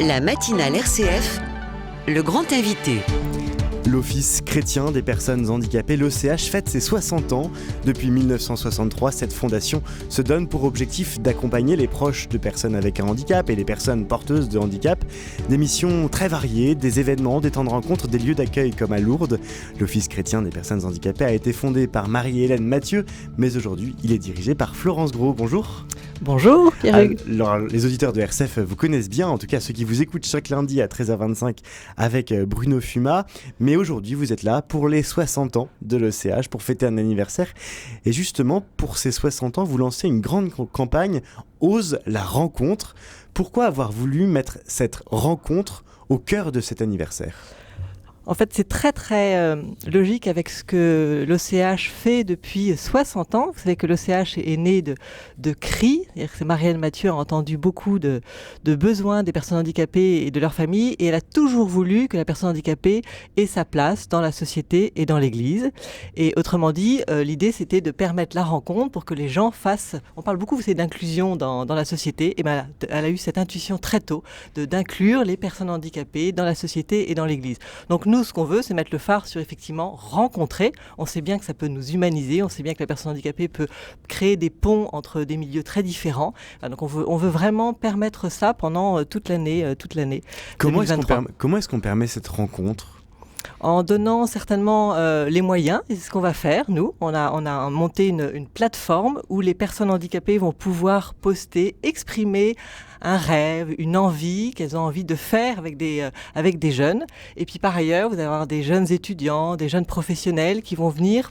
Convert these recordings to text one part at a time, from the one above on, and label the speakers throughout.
Speaker 1: La matinale RCF, le grand invité.
Speaker 2: L'Office chrétien des personnes handicapées, l'OCH, fête ses 60 ans. Depuis 1963, cette fondation se donne pour objectif d'accompagner les proches de personnes avec un handicap et les personnes porteuses de handicap. Des missions très variées, des événements, des temps de rencontre, des lieux d'accueil comme à Lourdes. L'Office chrétien des personnes handicapées a été fondé par Marie-Hélène Mathieu, mais aujourd'hui, il est dirigé par Florence Gros. Bonjour.
Speaker 3: Bonjour Pierre-Hugues.
Speaker 2: Alors, les auditeurs de RCF vous connaissent bien, en tout cas ceux qui vous écoutent chaque lundi à 13h25 avec Bruno Fuma. Mais aujourd'hui, vous êtes là pour les 60 ans de l'OCH, pour fêter un anniversaire. Et justement, pour ces 60 ans, vous lancez une grande campagne « Ose la rencontre ». Pourquoi avoir voulu mettre cette rencontre au cœur de cet anniversaire ?
Speaker 3: En fait, c'est très logique avec ce que l'OCH fait depuis 60 ans. Vous savez que l'OCH est né de cris. C'est-à-dire que Marie-Hélène Mathieu a entendu beaucoup de besoins des personnes handicapées et de leurs familles. Et elle a toujours voulu que la personne handicapée ait sa place dans la société et dans l'Église. Et autrement dit, l'idée, c'était de permettre la rencontre pour que les gens fassent... On parle beaucoup, vous savez, d'inclusion dans la société. Et ben, elle a eu cette intuition très tôt d'inclure les personnes handicapées dans la société et dans l'Église. Donc nous, ce qu'on veut, c'est mettre le phare sur effectivement rencontrer. On sait bien que ça peut nous humaniser, on sait bien que la personne handicapée peut créer des ponts entre des milieux très différents. Donc on veut vraiment permettre ça pendant toute l'année.
Speaker 2: Comment est-ce qu'on permet cette rencontre ?
Speaker 3: En donnant certainement les moyens, et c'est ce qu'on va faire, nous. On a monté une plateforme où les personnes handicapées vont pouvoir poster, exprimer un rêve, une envie qu'elles ont envie de faire avec des jeunes. Et puis par ailleurs, vous allez avoir des jeunes étudiants, des jeunes professionnels qui vont venir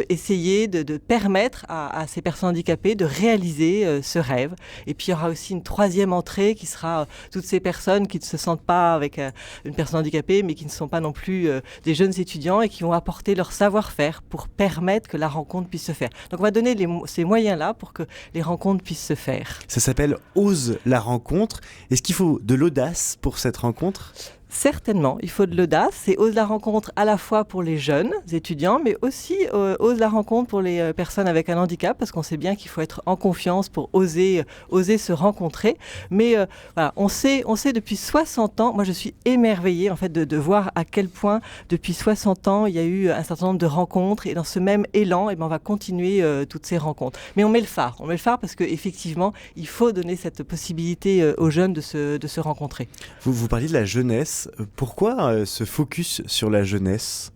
Speaker 3: essayer de permettre à ces personnes handicapées de réaliser ce rêve. Et puis il y aura aussi une troisième entrée qui sera toutes ces personnes qui ne se sentent pas avec une personne handicapée, mais qui ne sont pas non plus des jeunes étudiants et qui vont apporter leur savoir-faire pour permettre que la rencontre puisse se faire. Donc on va donner ces moyens-là pour que les rencontres puissent se faire.
Speaker 2: Ça s'appelle « Ose la rencontre ». Est-ce qu'il faut de l'audace pour cette rencontre ?
Speaker 3: Certainement, il faut de l'audace. C'est Ose la rencontre à la fois pour les jeunes étudiants, mais aussi Ose la rencontre pour les personnes avec un handicap, parce qu'on sait bien qu'il faut être en confiance pour oser se rencontrer. Mais voilà, on sait depuis 60 ans, moi je suis émerveillée en fait de voir à quel point depuis 60 ans il y a eu un certain nombre de rencontres, et dans ce même élan, on va continuer toutes ces rencontres. Mais on met le phare parce qu'effectivement, il faut donner cette possibilité aux jeunes de se rencontrer.
Speaker 2: Vous parliez de la jeunesse. Pourquoi ce focus sur la jeunesse ?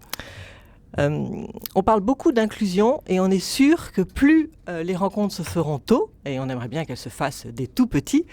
Speaker 3: On parle beaucoup d'inclusion et on est sûr que plus les rencontres se feront tôt, et on aimerait bien qu'elles se fassent dès tout petits,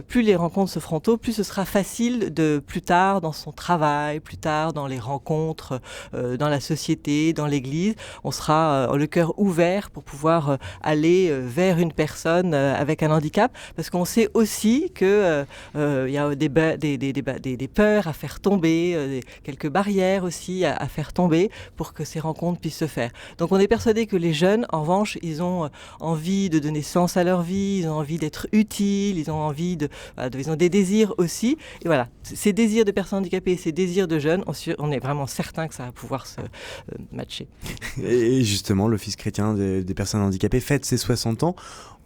Speaker 3: plus les rencontres se feront tôt, plus ce sera facile de plus tard dans son travail, plus tard dans les rencontres dans la société, dans l'église, on sera le cœur ouvert pour pouvoir aller vers une personne avec un handicap, parce qu'on sait aussi que il y a des peurs à faire tomber, quelques barrières aussi à faire tomber pour que ces rencontres puissent se faire. Donc on est persuadé que les jeunes, en revanche, ils ont envie de donner sens à leur vie, ils ont envie d'être utiles, ils ont envie ils ont des désirs aussi. Et voilà, ces désirs de personnes handicapées, ces désirs de jeunes, on est vraiment certain que ça va pouvoir se matcher.
Speaker 2: Et justement, l'Office chrétien des personnes handicapées fête ses 60 ans.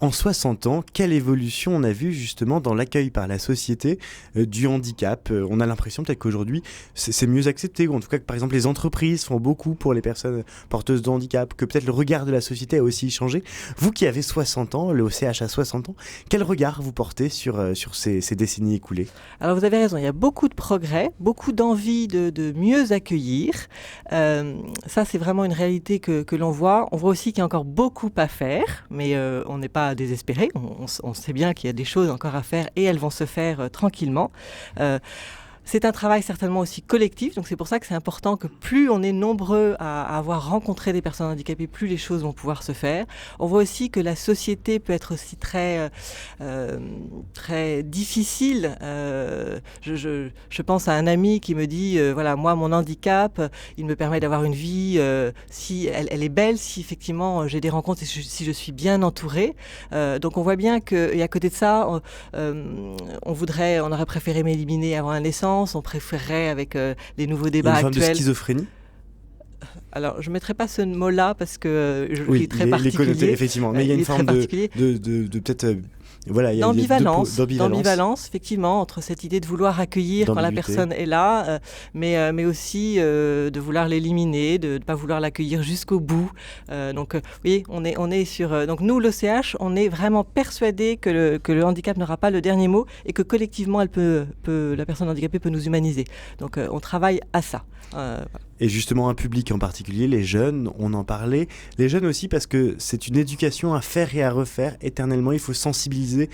Speaker 2: En 60 ans, quelle évolution on a vu justement dans l'accueil par la société du handicap ? On a l'impression peut-être qu'aujourd'hui, c'est mieux accepté, ou en tout cas que par exemple les entreprises font beaucoup pour les personnes porteuses de handicap, que peut-être le regard de la société a aussi changé. Vous qui avez 60 ans, le OCH a 60 ans, quel regard vous portez sur ces décennies écoulées ?
Speaker 3: Alors vous avez raison, il y a beaucoup de progrès, beaucoup d'envie de mieux accueillir. Ça, c'est vraiment une réalité que l'on voit. On voit aussi qu'il y a encore beaucoup à faire, mais on n'est pas désespéré. On sait bien qu'il y a des choses encore à faire et elles vont se faire tranquillement. C'est un travail certainement aussi collectif, donc c'est pour ça que c'est important que plus on est nombreux à avoir rencontré des personnes handicapées, plus les choses vont pouvoir se faire. On voit aussi que la société peut être aussi très difficile. Je pense à un ami qui me dit, voilà, moi mon handicap, il me permet d'avoir une vie, si elle est belle, si effectivement j'ai des rencontres et si je suis bien entourée. Donc on voit bien que, et à côté de ça, on aurait préféré m'éliminer avant la naissance. On préférerait avec les nouveaux débats actuels.
Speaker 2: Une forme de schizophrénie ?
Speaker 3: Alors, je ne mettrai pas ce mot-là parce que il est très particulier.
Speaker 2: Les connotés, effectivement. Mais il y a une forme de peut-être voilà, il y a
Speaker 3: d'ambivalence, effectivement, entre cette idée de vouloir accueillir quand la personne est là, mais aussi de vouloir l'éliminer, de ne pas vouloir l'accueillir jusqu'au bout. Oui, on est sur... donc nous, l'OCH, on est vraiment persuadés que le handicap n'aura pas le dernier mot et que collectivement, la personne handicapée peut nous humaniser. Donc on travaille à ça.
Speaker 2: Et justement, un public en particulier, les jeunes, on en parlait. Les jeunes aussi, parce que c'est une éducation à faire et à refaire éternellement. Il faut sensibiliser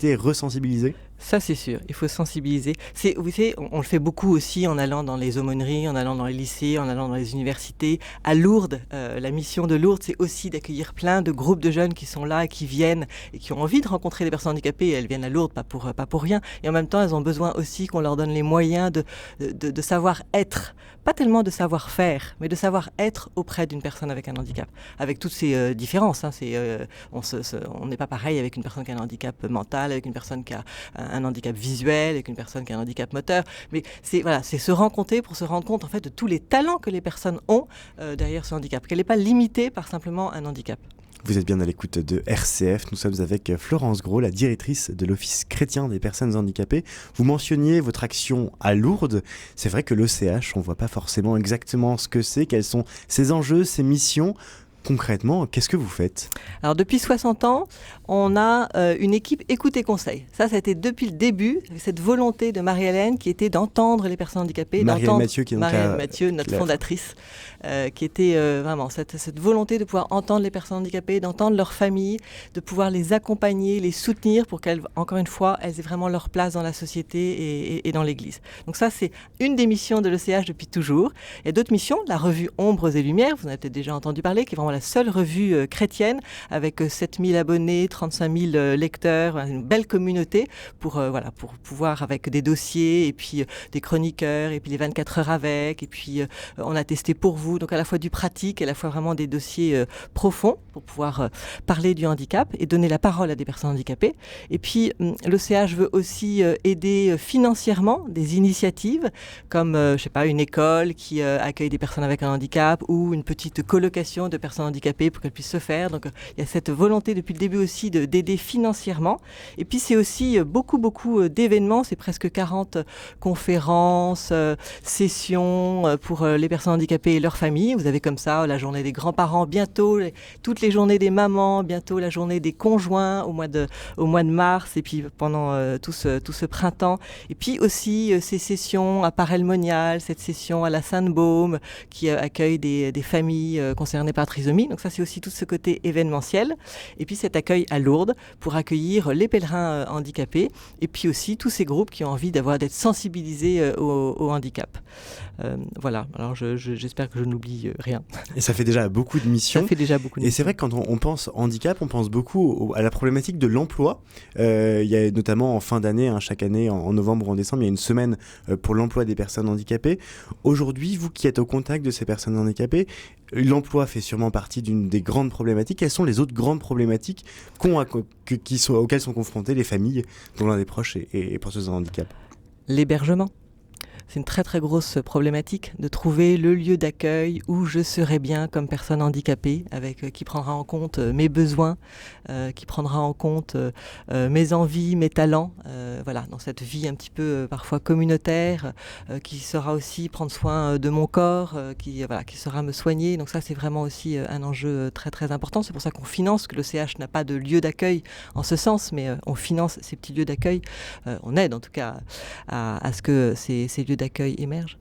Speaker 2: et resensibiliser.
Speaker 3: Ça, c'est sûr, il faut sensibiliser. Vous savez, on le fait beaucoup aussi en allant dans les aumôneries, en allant dans les lycées, en allant dans les universités. À Lourdes, la mission de Lourdes, c'est aussi d'accueillir plein de groupes de jeunes qui sont là, qui viennent et qui ont envie de rencontrer des personnes handicapées. Elles viennent à Lourdes, pas pour rien. Et en même temps, elles ont besoin aussi qu'on leur donne les moyens de savoir être. Pas tellement de savoir faire, mais de savoir être auprès d'une personne avec un handicap. Avec toutes ces différences. On n'est pas pareil avec une personne qui a un handicap mental, avec une personne qui a un handicap visuel, avec une personne qui a un handicap moteur. Mais c'est se rencontrer pour se rendre compte en fait de tous les talents que les personnes ont derrière ce handicap, qu'elle n'est pas limitée par simplement un handicap.
Speaker 2: Vous êtes bien à l'écoute de RCF. Nous sommes avec Florence Gros, la directrice de l'Office chrétien des personnes handicapées. Vous mentionniez votre action à Lourdes. C'est vrai que l'OCH, on ne voit pas forcément exactement ce que c'est, quels sont ses enjeux, ses missions. Concrètement, qu'est-ce que vous faites ?
Speaker 3: Alors depuis 60 ans, on a une équipe écoute et conseil. Ça a été depuis le début, cette volonté de Marie-Hélène qui était d'entendre les personnes handicapées.
Speaker 2: Marie-Hélène Mathieu, qui est donc
Speaker 3: Marie-Hélène Mathieu, notre fondatrice, qui était vraiment cette volonté de pouvoir entendre les personnes handicapées, d'entendre leurs familles, de pouvoir les accompagner, les soutenir pour qu'elles, encore une fois, elles aient vraiment leur place dans la société et dans l'Église. Donc ça, c'est une des missions de l'OCH depuis toujours. Il y a d'autres missions, la revue Ombres et Lumières, vous en avez peut-être déjà entendu parler, qui est vraiment la seule revue chrétienne avec 7000 abonnés, 35 000 lecteurs, une belle communauté pour pouvoir avec des dossiers et puis des chroniqueurs et puis les 24 heures avec et puis on a testé pour vous, donc à la fois du pratique et à la fois vraiment des dossiers profonds pour pouvoir parler du handicap et donner la parole à des personnes handicapées. Et puis l'OCH veut aussi aider financièrement des initiatives comme une école qui accueille des personnes avec un handicap ou une petite colocation de personnes handicapées pour qu'elles puissent se faire. Donc il y a cette volonté depuis le début aussi d'aider financièrement. Et puis c'est aussi beaucoup d'événements, c'est presque 40 conférences, sessions pour les personnes handicapées et leurs familles. Vous avez comme ça la journée des grands-parents, bientôt toutes les journées des mamans, bientôt la journée des conjoints au mois de mars et puis pendant tout ce printemps. Et puis aussi ces sessions à Parelmonial, cette session à la Sainte-Baume qui accueille des familles concernées par trisomie. Donc ça, c'est aussi tout ce côté événementiel. Et puis cet accueil à Lourdes pour accueillir les pèlerins handicapés et puis aussi tous ces groupes qui ont envie d'être sensibilisés au handicap. Voilà, alors j'espère que je n'oublie rien.
Speaker 2: Et ça fait déjà beaucoup de missions.
Speaker 3: Ça fait déjà beaucoup de
Speaker 2: missions. Et c'est vrai que quand on pense handicap, on pense beaucoup à la problématique de l'emploi. Il y a notamment en fin d'année, chaque année, en novembre ou en décembre, il y a une semaine pour l'emploi des personnes handicapées. Aujourd'hui, vous qui êtes au contact de ces personnes handicapées, l'emploi fait sûrement partie d'une des grandes problématiques. Quelles sont les autres grandes problématiques auxquelles sont confrontées les familles dont l'un des proches est porteuse de handicap ?
Speaker 3: L'hébergement. C'est une très très grosse problématique de trouver le lieu d'accueil où je serai bien comme personne handicapée, qui prendra en compte mes besoins, qui prendra en compte mes envies, mes talents, dans cette vie un petit peu parfois communautaire, qui saura aussi prendre soin de mon corps, qui saura me soigner. Donc ça, c'est vraiment aussi un enjeu très très important. C'est pour ça qu'on finance, que le CH n'a pas de lieu d'accueil en ce sens, mais on finance ces petits lieux d'accueil. On aide en tout cas à ce que ces lieux d'accueil émergent.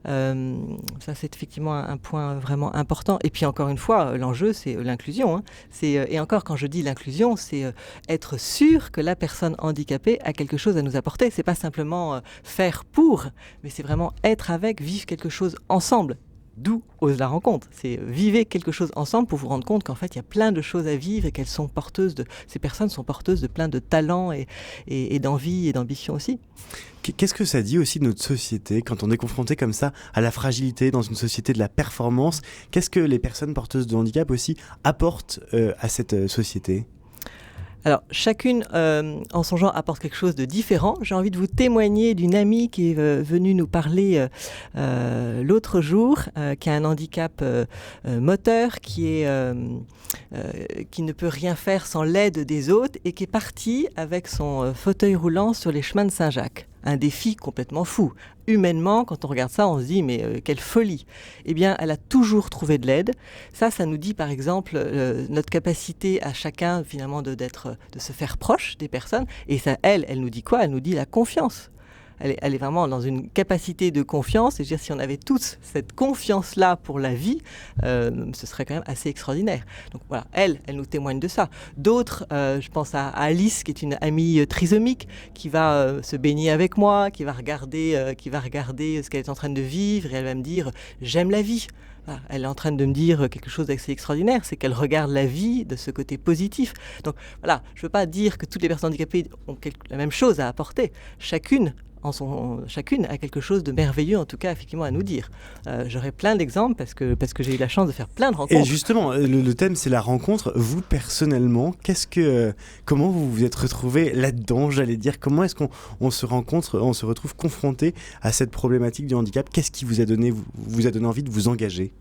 Speaker 3: Ça, c'est effectivement un point vraiment important. Et puis encore une fois, l'enjeu, c'est l'inclusion. Et encore, quand je dis l'inclusion, c'est être sûr que la personne handicapée a quelque chose à nous apporter. C'est pas simplement faire pour, mais c'est vraiment être avec, vivre quelque chose ensemble. D'où Ose la rencontre. C'est vivre quelque chose ensemble pour vous rendre compte qu'en fait, il y a plein de choses à vivre et ces personnes sont porteuses de plein de talents et d'envie et d'ambition aussi.
Speaker 2: Qu'est-ce que ça dit aussi de notre société quand on est confronté comme ça à la fragilité dans une société de la performance ? Qu'est-ce que les personnes porteuses de handicap aussi apportent à cette société ?
Speaker 3: Alors, chacune, en son genre, apporte quelque chose de différent. J'ai envie de vous témoigner d'une amie qui est venue nous parler l'autre jour, qui a un handicap moteur, qui ne peut rien faire sans l'aide des autres et qui est partie avec son fauteuil roulant sur les chemins de Saint-Jacques. Un défi complètement fou. Humainement, quand on regarde ça, on se dit mais quelle folie. Eh bien, elle a toujours trouvé de l'aide. Ça nous dit par exemple notre capacité à chacun finalement de se faire proche des personnes. Et ça, elle nous dit quoi ? Elle nous dit la confiance. Elle est vraiment dans une capacité de confiance. Et je veux dire, si on avait tous cette confiance-là pour la vie, ce serait quand même assez extraordinaire. Donc voilà, elle nous témoigne de ça. D'autres, je pense à Alice, qui est une amie trisomique, qui va se baigner avec moi, qui va regarder ce qu'elle est en train de vivre, et elle va me dire « j'aime la vie ». Elle est en train de me dire quelque chose d'assez extraordinaire, c'est qu'elle regarde la vie de ce côté positif. Donc voilà, je ne veux pas dire que toutes les personnes handicapées ont la même chose à apporter. Chacune a quelque chose de merveilleux, en tout cas, effectivement, à nous dire. J'aurais plein d'exemples parce que j'ai eu la chance de faire plein de rencontres.
Speaker 2: Et justement, le thème, c'est la rencontre. Vous, personnellement, comment vous vous êtes retrouvé là-dedans, j'allais dire? Comment est-ce qu'on se rencontre, on se retrouve confronté à cette problématique du handicap? Qu'est-ce qui vous a donné envie de vous engager?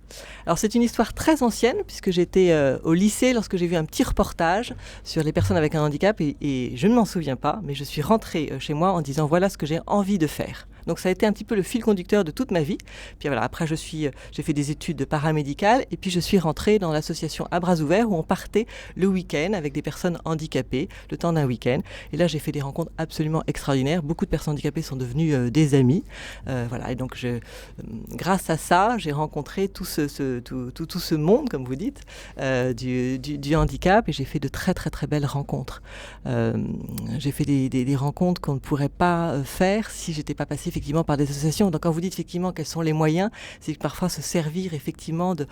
Speaker 3: Alors, c'est une histoire très ancienne, puisque j'étais au lycée lorsque j'ai vu un petit reportage sur les personnes avec un handicap, et je ne m'en souviens pas, mais je suis rentrée chez moi en disant voilà ce que j'ai envie de faire. Donc ça a été un petit peu le fil conducteur de toute ma vie. Puis voilà, après j'ai fait des études de paramédicales et puis je suis rentrée dans l'association À Bras Ouverts où on partait le week-end avec des personnes handicapées, le temps d'un week-end. Et là j'ai fait des rencontres absolument extraordinaires. Beaucoup de personnes handicapées sont devenues des amis. Voilà, et donc grâce à ça, j'ai rencontré tout ce monde, comme vous dites, du handicap, et j'ai fait de très très très belles rencontres. J'ai fait des rencontres qu'on ne pourrait pas faire si j'étais pas passée effectivement par des associations. Donc quand vous dites effectivement quels sont les moyens, c'est parfois se servir effectivement de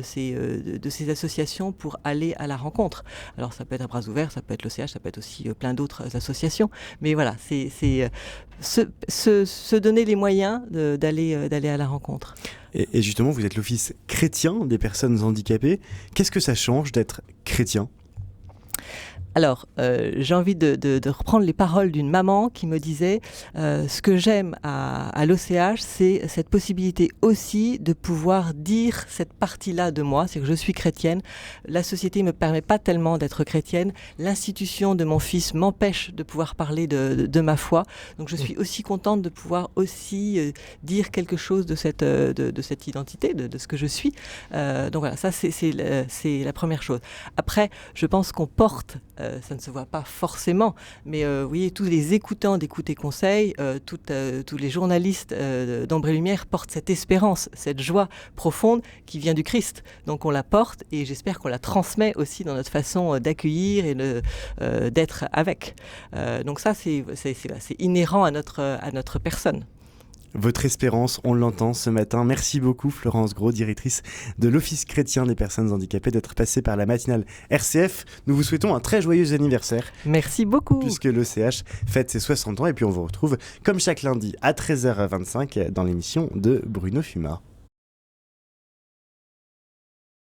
Speaker 3: ces associations pour aller à la rencontre. Alors ça peut être À Bras Ouverts, ça peut être l'OCH, ça peut être aussi plein d'autres associations. Mais voilà, c'est se donner les moyens d'aller à la rencontre.
Speaker 2: Et justement, vous êtes l'Office chrétien des personnes handicapées. Qu'est-ce que ça change d'être chrétien ?
Speaker 3: Alors, j'ai envie de reprendre les paroles d'une maman qui me disait ce que j'aime à l'OCH, c'est cette possibilité aussi de pouvoir dire cette partie-là de moi, c'est que je suis chrétienne. La société ne me permet pas tellement d'être chrétienne. L'institution de mon fils m'empêche de pouvoir parler de ma foi. Donc, je suis aussi contente de pouvoir aussi dire quelque chose de cette identité, de ce que je suis. Donc voilà, ça c'est la première chose. Après, je pense qu'on porte ça ne se voit pas forcément, mais vous voyez, tous les écoutants d'Écoute et Conseil, tous les journalistes d'Ombre et Lumière portent cette espérance, cette joie profonde qui vient du Christ. Donc on la porte et j'espère qu'on la transmet aussi dans notre façon d'accueillir et d'être avec. Donc ça, c'est inhérent à notre personne.
Speaker 2: Votre espérance, on l'entend ce matin. Merci beaucoup Florence Gros, directrice de l'Office chrétien des personnes handicapées, d'être passée par la matinale RCF. Nous vous souhaitons un très joyeux anniversaire.
Speaker 3: Merci beaucoup.
Speaker 2: Puisque l'OCH fête ses 60 ans et puis on vous retrouve comme chaque lundi à 13h25 dans l'émission de Bruno Fuma.